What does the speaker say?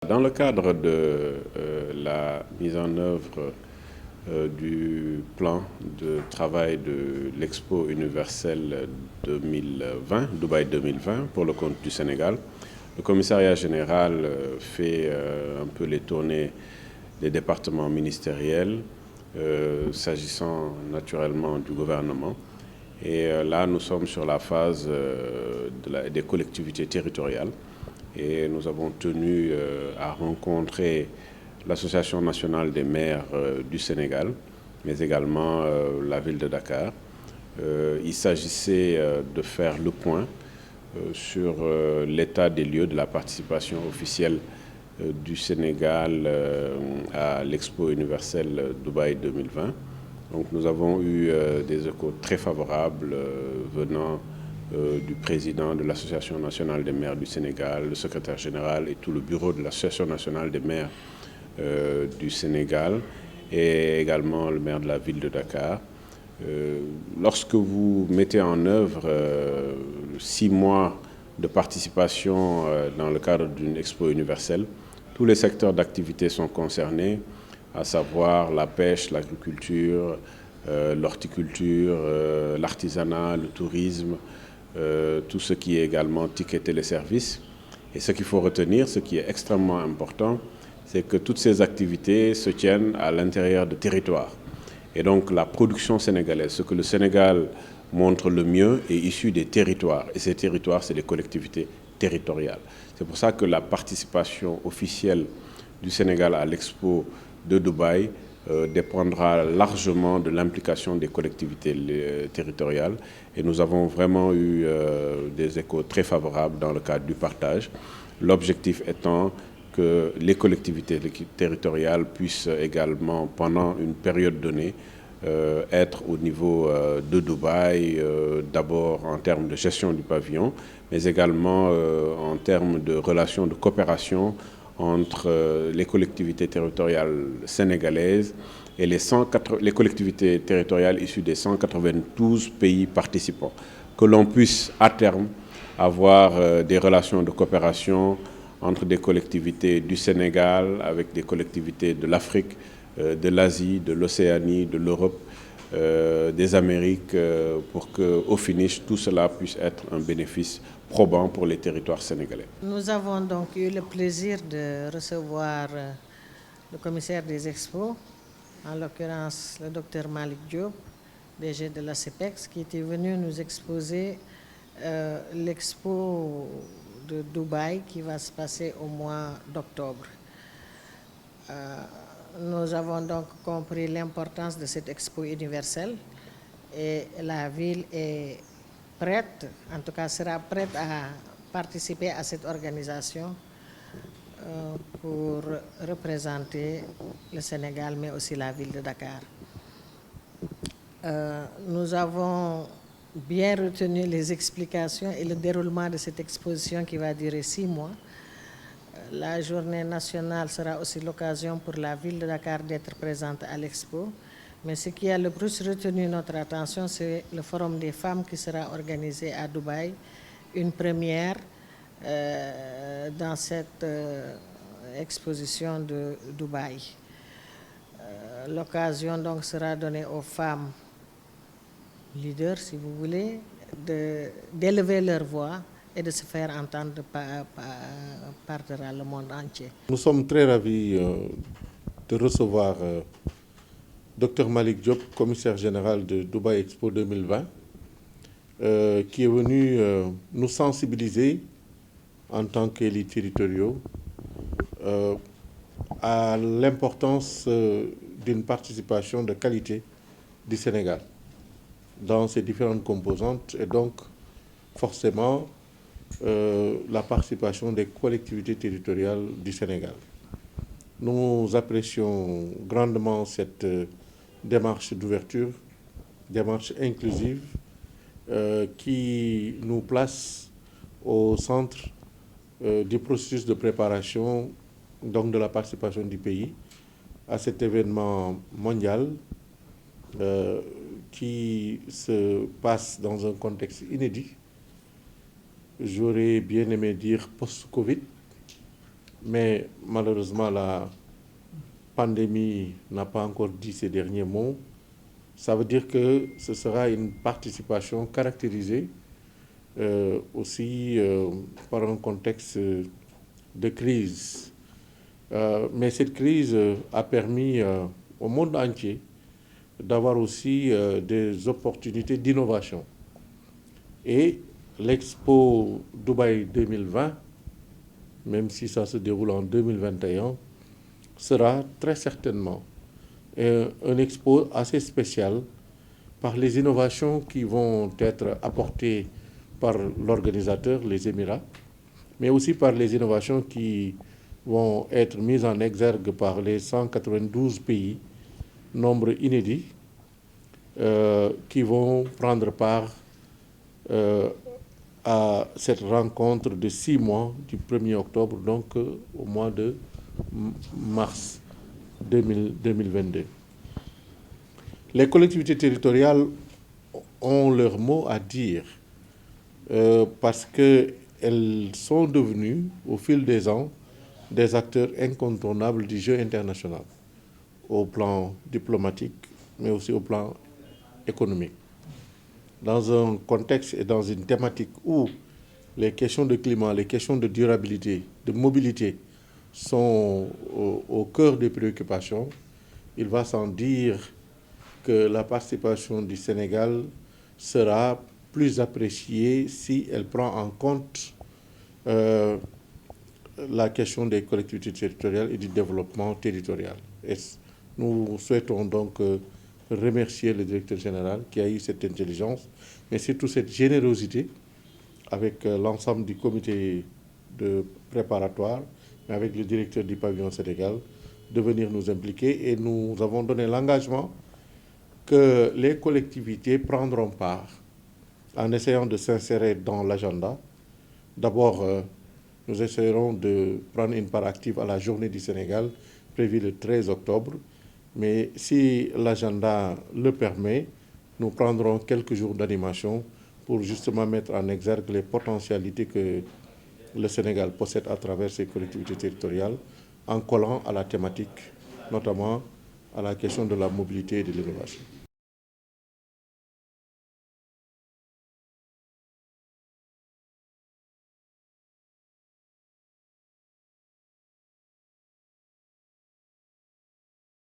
Dans le cadre de la mise en œuvre du plan de travail de l'Expo universelle 2020, Dubaï 2020, pour le compte du Sénégal, le commissariat général fait un peu les tournées des départements ministériels, s'agissant naturellement du gouvernement. Et là, nous sommes sur la phase des collectivités territoriales. Et nous avons tenu à rencontrer l'Association nationale des maires du Sénégal, mais également la ville de Dakar. Il s'agissait de faire le point sur l'état des lieux de la participation officielle du Sénégal à l'Expo universelle Dubaï 2020. Donc nous avons eu des échos très favorables venant du président de l'Association nationale des maires du Sénégal, le secrétaire général et tout le bureau de l'Association nationale des maires du Sénégal et également le maire de la ville de Dakar. Lorsque vous mettez en œuvre 6 mois de participation dans le cadre d'une expo universelle, tous les secteurs d'activité sont concernés, à savoir la pêche, l'agriculture, l'horticulture, l'artisanat, le tourisme, tout ce qui est également ticket téléservice. Et ce qu'il faut retenir, ce qui est extrêmement important, c'est que toutes ces activités se tiennent à l'intérieur de territoires. Et donc la production sénégalaise, ce que le Sénégal montre le mieux, est issu des territoires. Et ces territoires, c'est les collectivités territoriales. C'est pour ça que la participation officielle du Sénégal à l'Expo de Dubaï dépendra largement de l'implication des collectivités territoriales. Et nous avons vraiment eu des échos très favorables dans le cadre du partage. L'objectif étant que les collectivités territoriales puissent également, pendant une période donnée, être au niveau de Dubaï, d'abord en termes de gestion du pavillon, mais également en termes de relations de coopération entre les collectivités territoriales sénégalaises et les collectivités territoriales issues des 192 pays participants. Que l'on puisse à terme avoir des relations de coopération entre des collectivités du Sénégal avec des collectivités de l'Afrique, de l'Asie, de l'Océanie, de l'Europe, des Amériques, pour qu'au finish, tout cela puisse être un bénéfice probant pour les territoires sénégalais. Nous avons donc eu le plaisir de recevoir le commissaire des expos, en l'occurrence le docteur Malick Diop, DG de la CEPEX, qui était venu nous exposer l'expo de Dubaï qui va se passer au mois d'octobre. Nous avons donc compris l'importance de cette expo universelle et la ville est prête, en tout cas sera prête à participer à cette organisation pour représenter le Sénégal, mais aussi la ville de Dakar. Nous avons bien retenu les explications et le déroulement de cette exposition qui va durer 6 mois. La journée nationale sera aussi l'occasion pour la ville de Dakar d'être présente à l'expo. Mais ce qui a le plus retenu notre attention, c'est le Forum des femmes qui sera organisé à Dubaï, une première dans cette exposition de Dubaï. L'occasion donc sera donnée aux femmes leaders, si vous voulez, d'élever leur voix et de se faire entendre par le monde entier. Nous sommes très ravis de recevoir Dr Malick Diop, commissaire général de Dubaï Expo 2020, qui est venu nous sensibiliser en tant qu'élus territoriaux à l'importance d'une participation de qualité du Sénégal dans ses différentes composantes et donc forcément la participation des collectivités territoriales du Sénégal. Nous apprécions grandement cette démarche d'ouverture, démarche inclusive qui nous place au centre du processus de préparation donc de la participation du pays à cet événement mondial qui se passe dans un contexte inédit. J'aurais bien aimé dire post-Covid, mais malheureusement la pandémie n'a pas encore dit ses derniers mots. Ça veut dire que ce sera une participation caractérisée aussi par un contexte de crise. Mais cette crise a permis au monde entier d'avoir aussi des opportunités d'innovation. Et l'Expo Dubaï 2020, même si ça se déroule en 2021, sera très certainement un expo assez spécial par les innovations qui vont être apportées par l'organisateur, les Émirats, mais aussi par les innovations qui vont être mises en exergue par les 192 pays, nombre inédit, qui vont prendre part à cette rencontre de 6 mois, du 1er octobre, donc au mois de mars 2022. Les collectivités territoriales ont leur mot à dire parce qu'elles sont devenues, au fil des ans, des acteurs incontournables du jeu international, au plan diplomatique, mais aussi au plan économique. Dans un contexte et dans une thématique où les questions de climat, les questions de durabilité, de mobilité sont au cœur des préoccupations, il va sans dire que la participation du Sénégal sera plus appréciée si elle prend en compte la question des collectivités territoriales et du développement territorial. Et nous souhaitons donc remercier le directeur général qui a eu cette intelligence, mais surtout cette générosité avec l'ensemble du comité de préparatoire, mais avec le directeur du pavillon Sénégal, de venir nous impliquer. Et nous avons donné l'engagement que les collectivités prendront part en essayant de s'insérer dans l'agenda. D'abord, nous essayerons de prendre une part active à la journée du Sénégal, prévue le 13 octobre. Mais si l'agenda le permet, nous prendrons quelques jours d'animation pour justement mettre en exergue les potentialités que le Sénégal possède à travers ses collectivités territoriales, en collant à la thématique, notamment à la question de la mobilité et de l'innovation.